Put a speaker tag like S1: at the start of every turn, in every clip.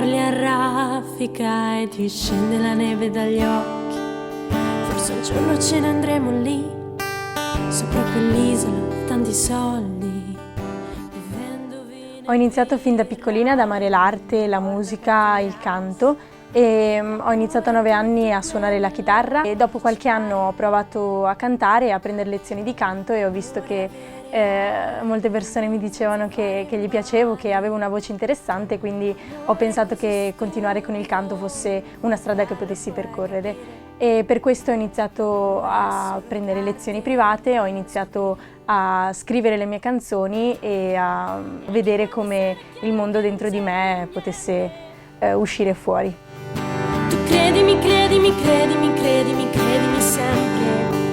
S1: parli a raffica e ti scende la neve dagli occhi. Forse un giorno ce ne andremo lì, sopra quell'isola, tanti soldi.
S2: Ho iniziato fin da piccolina ad amare l'arte, la musica, il canto e ho iniziato a 9 anni a suonare la chitarra e dopo qualche anno ho provato a cantare e a prendere lezioni di canto e ho visto che molte persone mi dicevano che gli piacevo, che avevo una voce interessante, quindi ho pensato che continuare con il canto fosse una strada che potessi percorrere e per questo ho iniziato a prendere lezioni private, ho iniziato a scrivere le mie canzoni e a vedere come il mondo dentro di me potesse uscire fuori.
S1: Tu credimi, credimi, credimi, credimi, credimi sempre.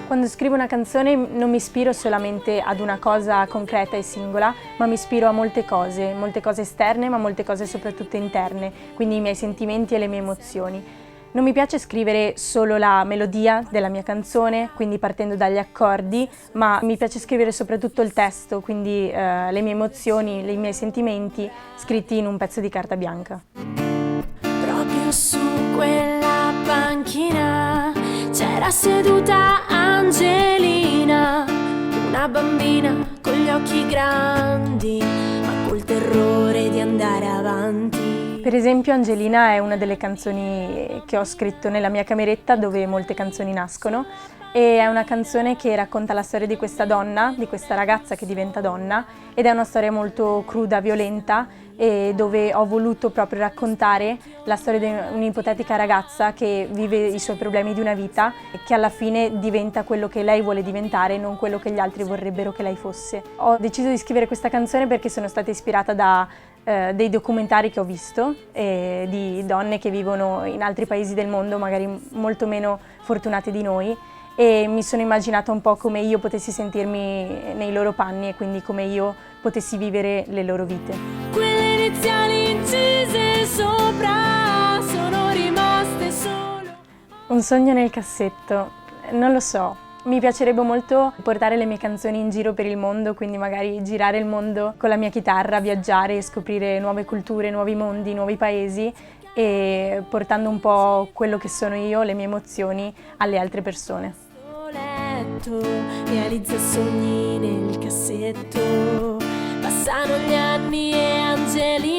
S2: Quando scrivo una canzone non mi ispiro solamente ad una cosa concreta e singola, ma mi ispiro a molte cose esterne, ma molte cose soprattutto interne, quindi i miei sentimenti e le mie emozioni. Non mi piace scrivere solo la melodia della mia canzone, quindi partendo dagli accordi, ma mi piace scrivere soprattutto il testo, quindi le mie emozioni, i miei sentimenti scritti in un pezzo di carta bianca.
S1: Proprio su quella panchina c'era seduta Angelina, una bambina con gli occhi grandi, ma col terrore di andare avanti.
S2: Per esempio Angelina è una delle canzoni che ho scritto nella mia cameretta dove molte canzoni nascono e è una canzone che racconta la storia di questa donna, di questa ragazza che diventa donna ed è una storia molto cruda, violenta e dove ho voluto proprio raccontare la storia di un'ipotetica ragazza che vive i suoi problemi di una vita e che alla fine diventa quello che lei vuole diventare, non quello che gli altri vorrebbero che lei fosse. Ho deciso di scrivere questa canzone perché sono stata ispirata da dei documentari che ho visto di donne che vivono in altri paesi del mondo, magari molto meno fortunate di noi, e mi sono immaginata un po' come io potessi sentirmi nei loro panni e quindi come io potessi vivere le loro vite.
S1: Quelle iniziali incise sopra sono rimaste solo.
S2: Un sogno nel cassetto, non lo so. Mi piacerebbe molto portare le mie canzoni in giro per il mondo, quindi magari girare il mondo con la mia chitarra, viaggiare e scoprire nuove culture, nuovi mondi, nuovi paesi e portando un po' quello che sono io, le mie emozioni, alle altre persone.
S1: Letto, realizza sogni nel cassetto, passano gli anni e Angelina